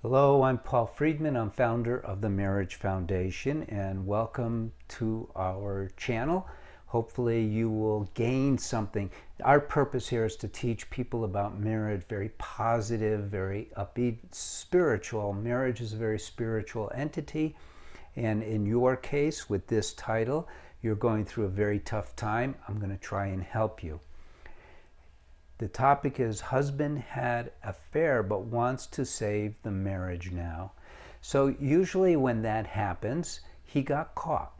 Hello, I'm Paul Friedman. I'm founder of the Marriage Foundation, and welcome to our channel. Hopefully you will gain something. Our purpose here is to teach people about marriage, very positive, very upbeat, spiritual. Marriage is a very spiritual entity, and in your case, with this title, you're going through a very tough time. I'm going to try and help you. The topic is husband had affair but wants to save the marriage now. So usually when that happens, he got caught.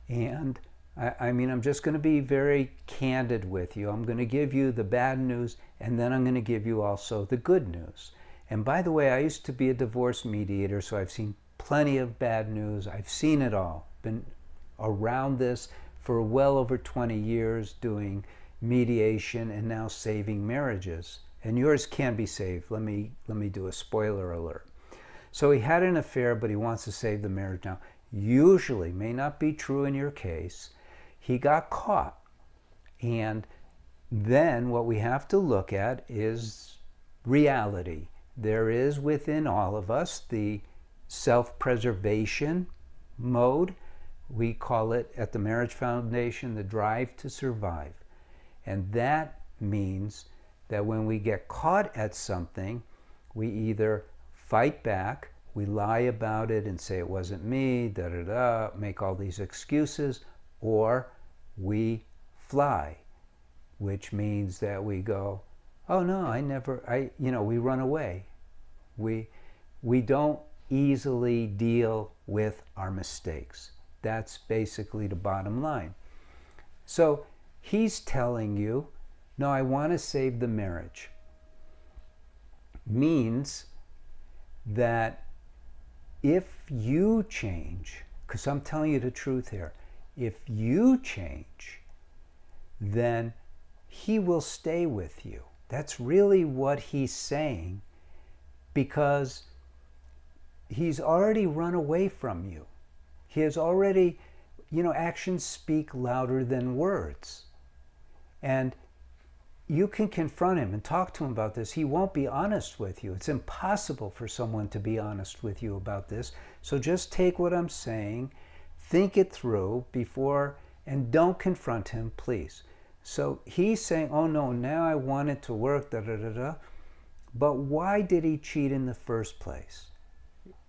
And I'm just going to be very candid with you. I'm going to give you the bad news, and then I'm going to give you also the good news. And by the way, I used to be a divorce mediator, so I've seen plenty of bad news. I've seen it all. Been around this for well over 20 years doing mediation and now saving marriages, and yours can be saved. Let me do a spoiler alert. So he had an affair, but he wants to save the marriage now. Usually, may not be true in your case, he got caught. And then what we have to look at is reality. There is within all of us the self-preservation mode. We call it at the Marriage Foundation the drive to survive. And that means that when we get caught at something, we either fight back, we lie about it and say it wasn't me, make all these excuses, or we fly, which means that we go, oh no, we run away. We don't easily deal with our mistakes. That's basically the bottom line. So he's telling you, no, I want to save the marriage. Means that if you change, because I'm telling you the truth here, if you change, then he will stay with you. That's really what he's saying, because he's already run away from you. He has already, actions speak louder than words. And you can confront him and talk to him about this. He won't be honest with you. It's impossible for someone to be honest with you about this. So just take what I'm saying, think it through before, and don't confront him, please. So he's saying, oh no, now I want it to work, But why did he cheat in the first place?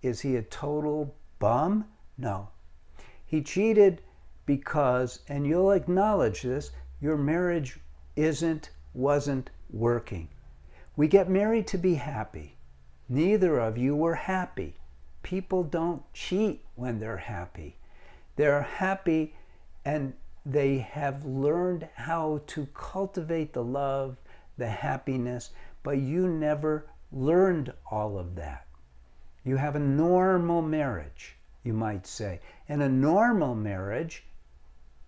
Is he a total bum? No. He cheated because, and you'll acknowledge this, your marriage wasn't working. We get married to be happy. Neither of you were happy. People don't cheat when they're happy. They're happy and they have learned how to cultivate the love, the happiness, but you never learned all of that. You have a normal marriage, you might say. And a normal marriage,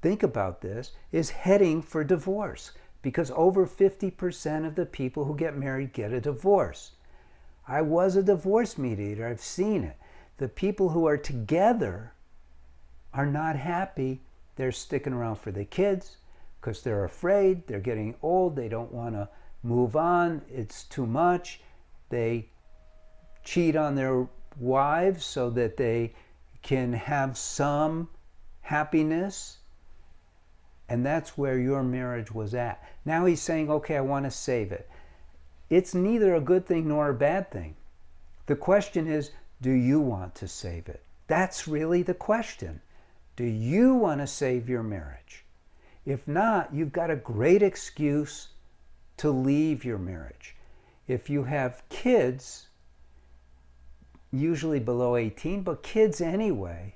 think about this, is heading for divorce, because over 50% of the people who get married get a divorce. I was a divorce mediator. I've seen it. The people who are together are not happy. They're sticking around for the kids because they're afraid. They're getting old. They don't want to move on. It's too much. They cheat on their wives so that they can have some happiness. And that's where your marriage was at. Now he's saying, okay, I want to save it. It's neither a good thing nor a bad thing. The question is, do you want to save it? That's really the question. Do you want to save your marriage? If not, you've got a great excuse to leave your marriage. If you have kids, usually below 18, but kids anyway,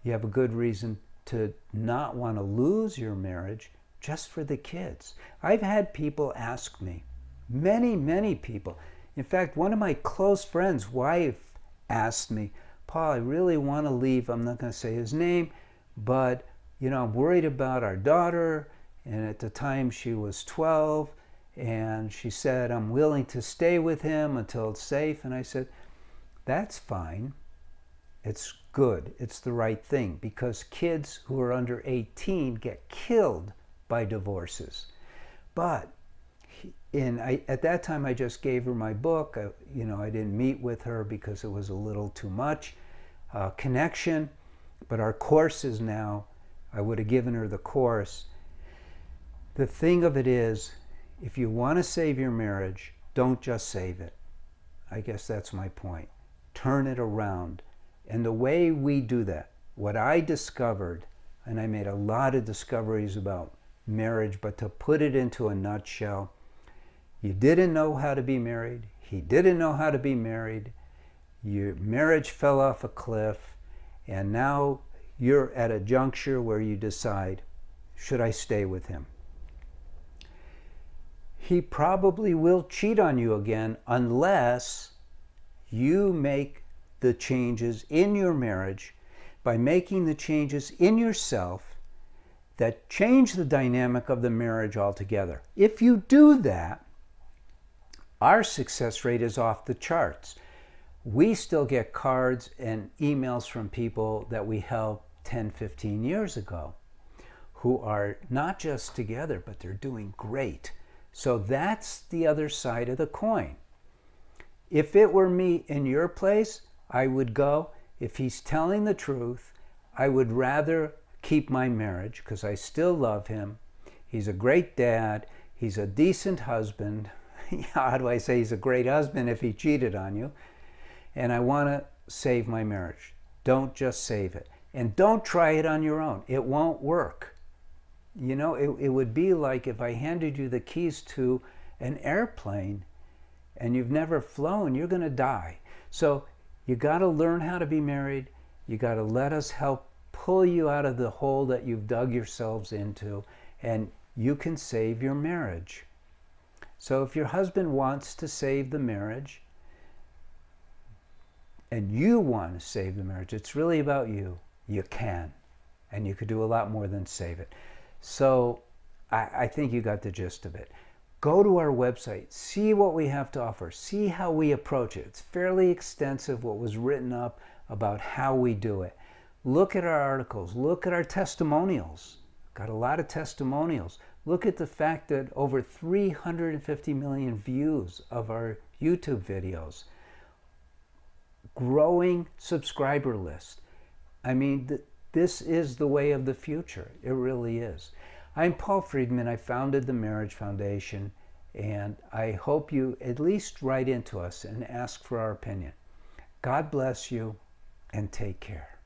you have a good reason to not want to lose your marriage just for the kids. I've had people ask me, many people. In fact, one of my close friends' wife asked me, Paul, I really want to leave. I'm not going to say his name, but I'm worried about our daughter. And at the time she was 12, and she said, I'm willing to stay with him until it's safe. And I said, that's fine. It's good. It's the right thing, because kids who are under 18 get killed by divorces. But At that time, I just gave her my book. I didn't meet with her because it was a little too much connection. But our course is now, I would have given her the course. The thing of it is, if you want to save your marriage, don't just save it. I guess that's my point. Turn it around. And the way we do that, what I discovered, and I made a lot of discoveries about marriage, but to put it into a nutshell, you didn't know how to be married. He didn't know how to be married. Your marriage fell off a cliff, and now you're at a juncture where you decide, should I stay with him? He probably will cheat on you again unless you make the changes in your marriage by making the changes in yourself that change the dynamic of the marriage altogether. If you do that, our success rate is off the charts. We still get cards and emails from people that we helped 10, 15 years ago who are not just together, but they're doing great. So that's the other side of the coin. If it were me in your place, I would go, if he's telling the truth, I would rather keep my marriage because I still love him. He's a great dad. He's a decent husband. How do I say he's a great husband if he cheated on you? And I want to save my marriage. Don't just save it. And don't try it on your own. It won't work. It would be like if I handed you the keys to an airplane and you've never flown, you're going to die. So you got to learn how to be married. You got to let us help pull you out of the hole that you've dug yourselves into, and you can save your marriage. So if your husband wants to save the marriage and you want to save the marriage, it's really about you. You can. And you could do a lot more than save it. So I think you got the gist of it. Go to our website, see what we have to offer, see how we approach it. It's fairly extensive what was written up about how we do it. Look at our articles, look at our testimonials. Got a lot of testimonials. Look at the fact that over 350 million views of our YouTube videos. Growing subscriber list. I mean, this is the way of the future. It really is. I'm Paul Friedman. I founded the Marriage Foundation, and I hope you at least write into us and ask for our opinion. God bless you, and take care.